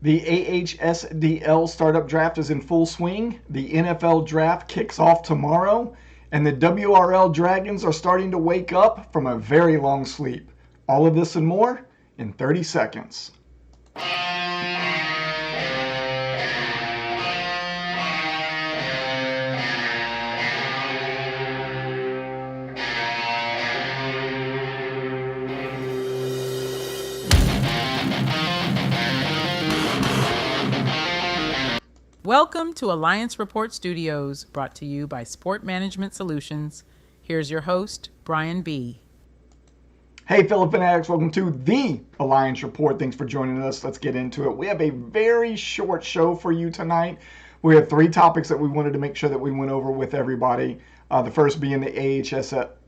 The AHSDL Startup Draft is in full swing. The NFL Draft kicks off tomorrow. And the WRL Dragons are starting to wake up from a very long sleep. All of this and more in 30 seconds. Welcome to Alliance Report Studios, brought to you by Sport Management Solutions. Here's your host, Brian B. Hey, Philip Fanatics, welcome to the Alliance Report. Thanks for joining us. Let's get into it. We have a very short show for you tonight. We have three topics that we wanted to make sure that we went over with everybody. The first being the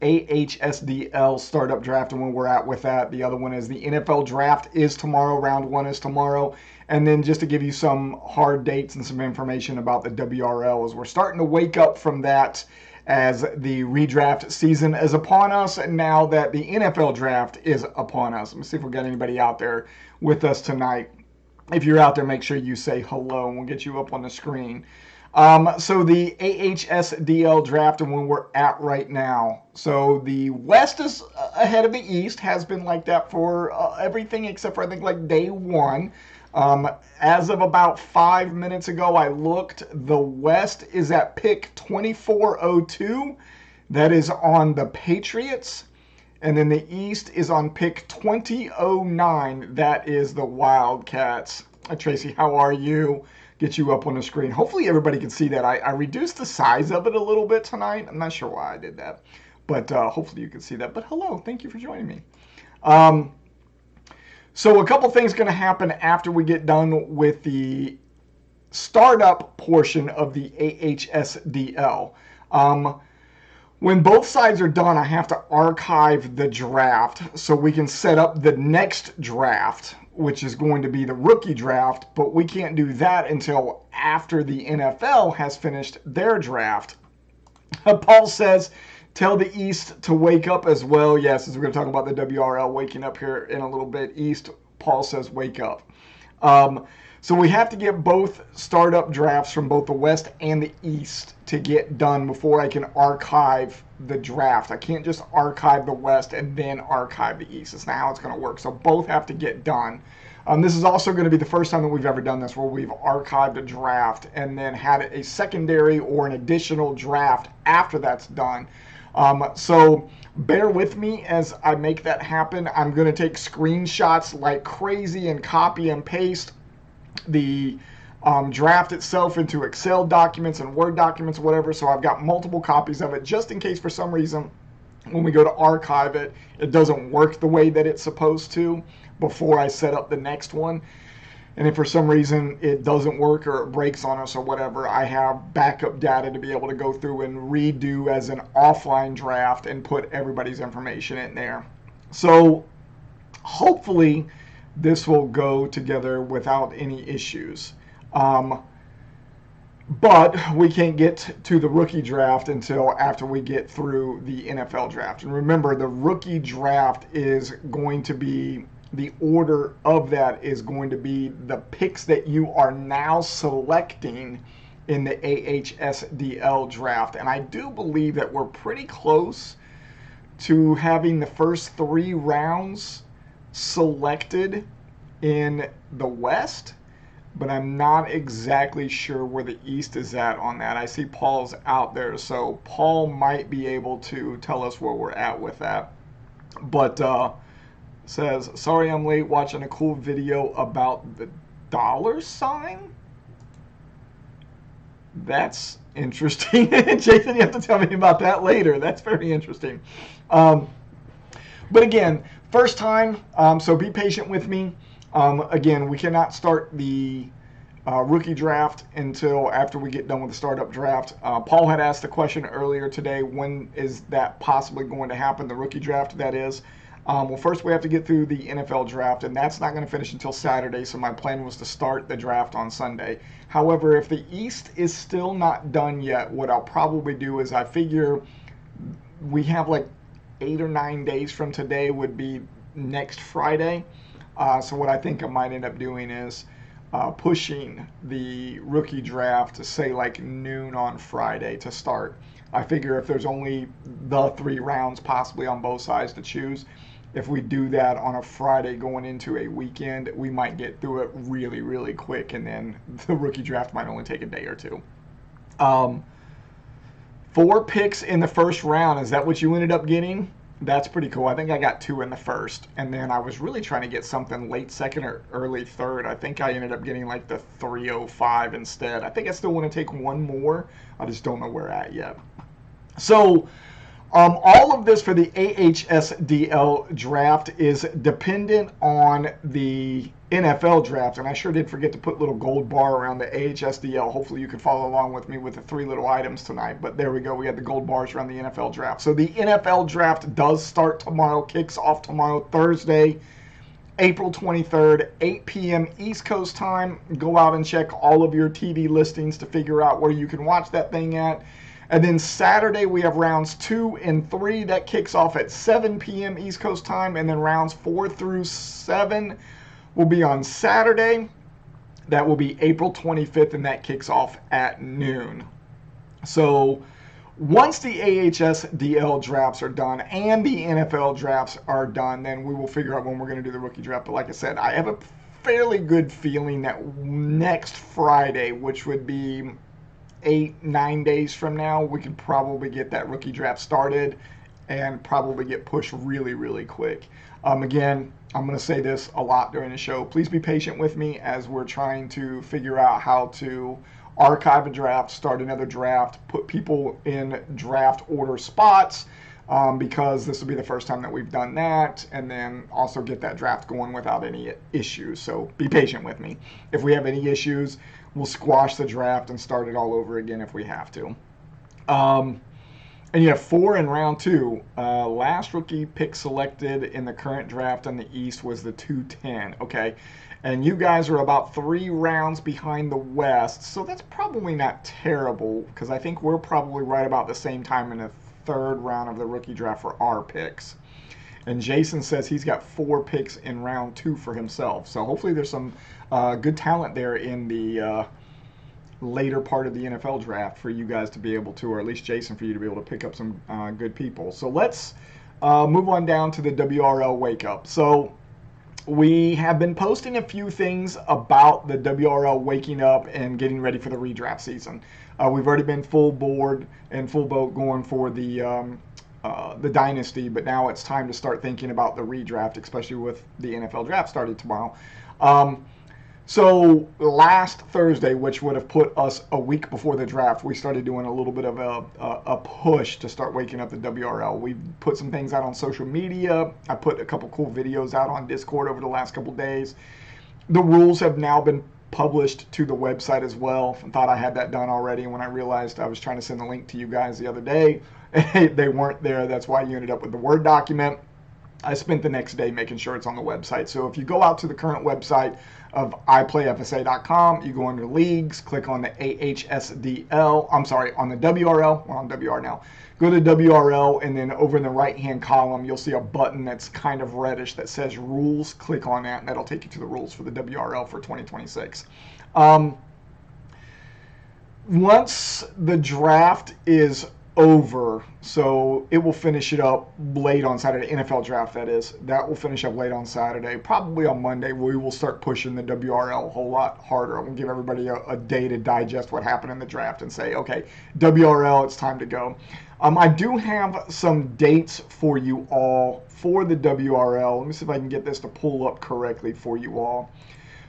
AHSDL Startup Draft and where we're at with that. The other one is the NFL Draft is tomorrow. Round one is tomorrow. And then just to give you some hard dates and some information about the WRL as we're starting to wake up from that as the redraft season is upon us, and now that the NFL Draft is upon us. Let me see if we got anybody out there with us tonight. If you're out there, make sure you say hello, and we'll get you up on the screen. So the AHSDL Draft and where we're at right now. So the West is ahead of the East, has been like that for everything except for I think like day one. As of about 5 minutes ago, I looked. The West is at pick 2402. That is on the Patriots. And then the East is on pick 2009. That is the Wildcats. Tracy, how are you? Get you up on the screen. Hopefully everybody can see that. I reduced the size of it a little bit tonight. I'm not sure why I did that. But hopefully you can see that. But hello, thank you for joining me. So a couple things going to happen after we get done with the startup portion of the AHSDL. When both sides are done, I have to archive the draft so we can set up the next draft, which is going to be the rookie draft, but we can't do that until after the NFL has finished their draft. Paul says, tell the East to wake up as well. Yes, as we're going to talk about the WRL waking up here in a little bit. East, Paul says, wake up. So we have to get both startup drafts from both the West and the East to get done before I can archive the draft. I can't just archive the West and then archive the East. That's not how it's going to work. So both have to get done. This is also going to be the first time that we've ever done this, where we've archived a draft and then had a secondary or an additional draft after that's done. So bear with me as I make that happen. I'm going to take screenshots like crazy and copy and paste the draft itself into Excel documents and Word documents, whatever. So I've got multiple copies of it just in case for some reason when we go to archive it, it doesn't work the way that it's supposed to before I set up the next one. And if for some reason it doesn't work or it breaks on us or whatever, I have backup data to be able to go through and redo as an offline draft and put everybody's information in there. So hopefully this will go together without any issues. But we can't get to the rookie draft until after we get through the NFL draft. And remember, the rookie draft is going to be, the order of that is going to be the picks that you are now selecting in the AHSDL draft. And I do believe that we're pretty close to having the first 3 rounds selected in the West, but I'm not exactly sure where the East is at on that. I see Paul's out there, so Paul might be able to tell us where we're at with that. But says, sorry I'm late, watching a cool video about the $sign. That's interesting. Jason, you have to tell me about that later. That's very interesting. But again, first time, so be patient with me. Again, we cannot start the rookie draft until after we get done with the startup draft. Paul had asked the question earlier today, when is that possibly going to happen, the rookie draft, that is. Well, first we have to get through the NFL draft, and that's not going to finish until Saturday, so my plan was to start the draft on Sunday. However, if the East is still not done yet, what I'll probably do is I figure we have like 8 or 9 days from today would be next Friday. So what I think I might end up doing is pushing the rookie draft to say like noon on Friday to start. I figure if there's only the 3 rounds possibly on both sides to choose, if we do that on a Friday going into a weekend, we might get through it really, really quick, and then the rookie draft might only take a day or two. 4 picks in the first round. Is that what you ended up getting? That's pretty cool. I think I got 2 in the first, and then I was really trying to get something late second or early third. I think I ended up getting like the 305 instead. I think I still want to take 1 more. I just don't know where at yet. So all of this for the AHSDL draft is dependent on the NFL draft, and I sure did forget to put a little gold bar around the AHSDL. Hopefully you can follow along with me with the 3 little items tonight, but there we go. We had the gold bars around the NFL draft. So the NFL draft does start tomorrow, kicks off tomorrow, Thursday, April 23rd, 8 p.m. East Coast time. Go out and check all of your TV listings to figure out where you can watch that thing at. And then Saturday, we have rounds 2 and 3. That kicks off at 7 p.m. East Coast time. And then rounds 4 through 7 will be on Saturday. That will be April 25th, and that kicks off at noon. So once the AHSDL drafts are done and the NFL drafts are done, then we will figure out when we're going to do the rookie draft. But like I said, I have a fairly good feeling that next Friday, which would be 8-9 days from now, we could probably get that rookie draft started and probably get pushed really, really quick. Again, I'm going to say this a lot during the show. Please be patient with me as we're trying to figure out how to archive a draft, start another draft, put people in draft order spots, because this will be the first time that we've done that, and then also get that draft going without any issues. So be patient with me. If we have any issues, we'll squash the draft and start it all over again if we have to. And you have 4 in round 2. Last rookie pick selected in the current draft on the East was the 210. Okay, and you guys are about 3 rounds behind the West, so that's probably not terrible, because I think we're probably right about the same time in the 3rd round of the rookie draft for our picks. And Jason says he's got 4 picks in round 2 for himself. So hopefully there's some good talent there in the later part of the NFL draft for you guys to be able to, or at least Jason, for you to be able to pick up some good people. So let's move on down to the WRL Wake Up. So we have been posting a few things about the WRL waking up and getting ready for the redraft season. We've already been full board and full boat going for the dynasty, but now it's time to start thinking about the redraft, especially with the NFL draft starting tomorrow. So last Thursday, which would have put us a week before the draft, we started doing a little bit of a push to start waking up the WRL. We put some things out on social media. I put a couple cool videos out on Discord over the last couple days. The rules have now been published to the website as well. I thought I had that done already. When I realized I was trying to send the link to you guys the other day, they weren't there. That's why you ended up with the Word document. I spent the next day making sure it's on the website. So if you go out to the current website of iPlayFSA.com, you go under Leagues, click on the AHSDL, I'm sorry, on the WRL, we're on WR now. Go to WRL, and then over in the right-hand column, you'll see a button that's kind of reddish that says Rules. Click on that, and that'll take you to the rules for the WRL for 2026. Once the draft is over, so it will finish it up late on Saturday, NFL draft that is, that will finish up late on Saturday. Probably on Monday we will start pushing the WRL a whole lot harder. I'm going to give everybody a day to digest what happened in the draft and say, okay, WRL, it's time to go. I do have some dates for you all for the WRL. Let me see if I can get this to pull up correctly for you all.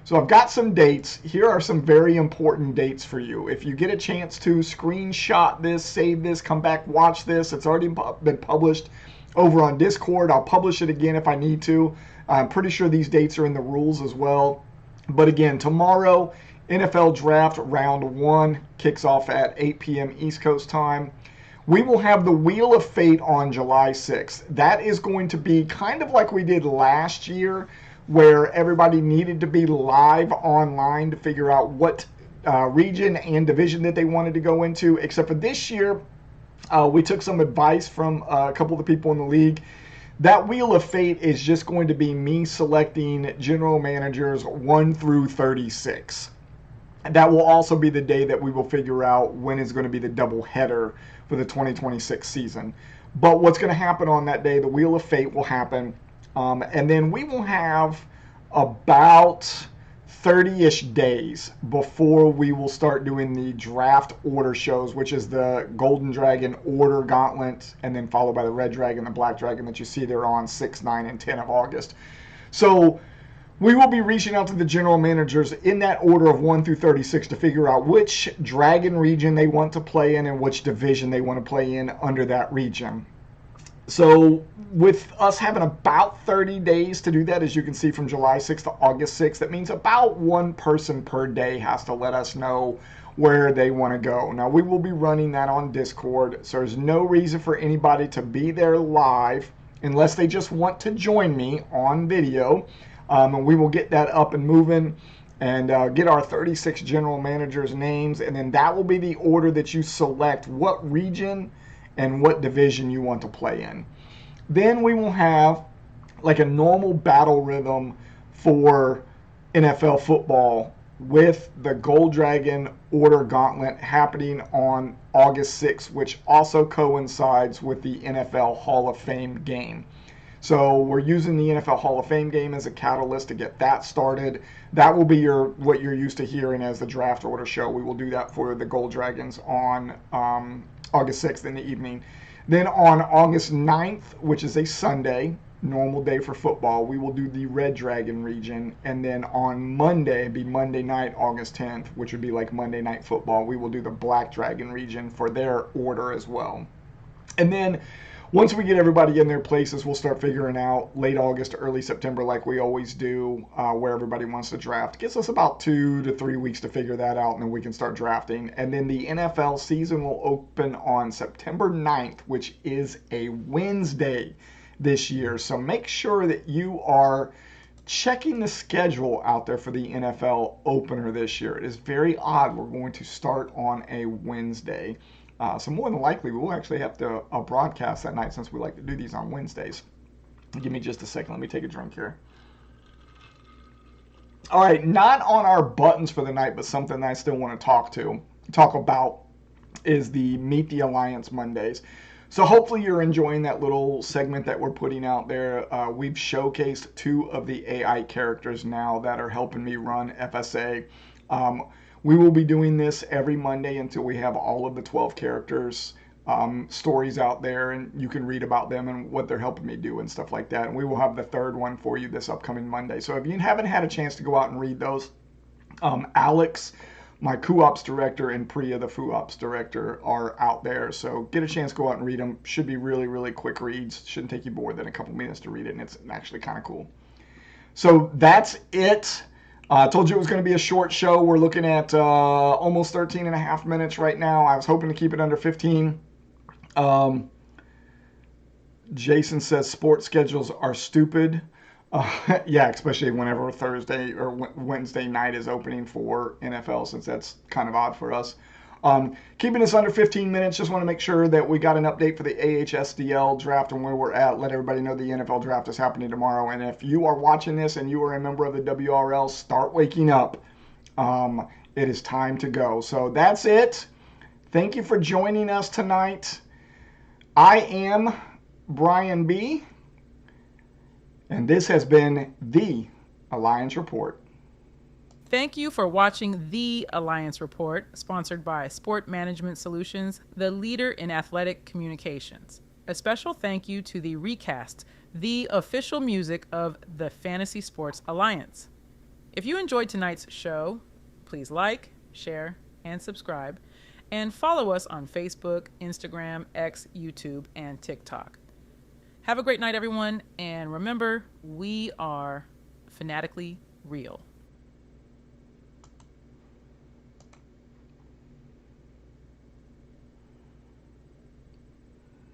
So I've got some dates. Here are some very important dates for you. If you get a chance to screenshot this, save this, come back, watch this. It's already been published over on Discord. I'll publish it again if I need to. I'm pretty sure these dates are in the rules as well. But again, tomorrow, NFL Draft Round 1 kicks off at 8 p.m. East Coast time. We will have the Wheel of Fate on July 6th. That is going to be kind of like we did last year, where everybody needed to be live online to figure out what region and division that they wanted to go into. Except for this year, we took some advice from a couple of the people in the league That Wheel of Fate is just going to be me selecting general managers 1 through 36. That will also be the day that we will figure out when is going to be the double header for the 2026 season. But what's going to happen on that day, the Wheel of Fate will happen. And then we will have about 30-ish days before we will start doing the draft order shows, which is the Golden Dragon Order Gauntlet, and then followed by the Red Dragon, the Black Dragon that you see there on 6, 9, and 10 of August. So we will be reaching out to the general managers in that order of 1 through 36 to figure out which Dragon region they want to play in and which division they want to play in under that region. So with us having about 30 days to do that, as you can see from July 6th to August 6th, that means about one person per day has to let us know where they want to go. Now, we will be running that on Discord, so there's no reason for anybody to be there live unless they just want to join me on video. And we will get that up and moving and get our 36 general managers' names, and then that will be the order that you select what region and what division you want to play in. Then we will have like a normal battle rhythm for NFL football with the Gold Dragon Order Gauntlet happening on August 6th, which also coincides with the NFL Hall of Fame game. So we're using the NFL Hall of Fame game as a catalyst to get that started. That will be what you're used to hearing as the draft order show. We will do that for the Gold Dragons on August 6th in the evening. Then on August 9th, which is a Sunday, normal day for football, we will do the Red Dragon region. And then on Monday, it'd be Monday night, August 10th, which would be like Monday Night Football, we will do the Black Dragon region for their order as well. And then once we get everybody in their places, we'll start figuring out late August, early September, like we always do, where everybody wants to draft. It gives us about 2 to 3 weeks to figure that out, and then we can start drafting. And then the NFL season will open on September 9th, which is a Wednesday this year. So make sure that you are checking the schedule out there for the NFL opener this year. It is very odd. We're going to start on a Wednesday. So more than likely, we will actually have to broadcast that night since we like to do these on Wednesdays. Give me just a second. Let me take a drink here. All right, not on our buttons for the night, but something that I still want to talk about is the Meet the Alliance Mondays. So hopefully you're enjoying that little segment that we're putting out there. We've showcased 2 of the AI characters now that are helping me run FSA. We will be doing this every Monday until we have all of the 12 characters stories out there, and you can read about them and what they're helping me do and stuff like that. And we will have the 3rd one for you this upcoming Monday. So if you haven't had a chance to go out and read those, Alex, my co-ops director, and Priya, the FUOps director, are out there. So get a chance to go out and read them. Should be really, really quick reads. Shouldn't take you more than a couple minutes to read it, and it's actually kind of cool. So that's it. I told you it was going to be a short show. We're looking at almost 13 and a half minutes right now. I was hoping to keep it under 15. Jason says sports schedules are stupid. Yeah, especially whenever Thursday or Wednesday night is opening for NFL, since that's kind of odd for us. Keeping us under 15 minutes, just want to make sure that we got an update for the AHSDL draft and where we're at. Let everybody know the NFL draft is happening tomorrow. And if you are watching this and you are a member of the WRL, start waking up. It is time to go. So that's it. Thank you for joining us tonight. I am Brian B., and this has been the Alliance Report. Thank you for watching The Alliance Report, sponsored by Sport Management Solutions, the leader in athletic communications. A special thank you to the Recast, the official music of the Fantasy Sports Alliance. If you enjoyed tonight's show, please like, share, and subscribe, and follow us on Facebook, Instagram, X, YouTube, and TikTok. Have a great night, everyone, and remember, we are fanatically real.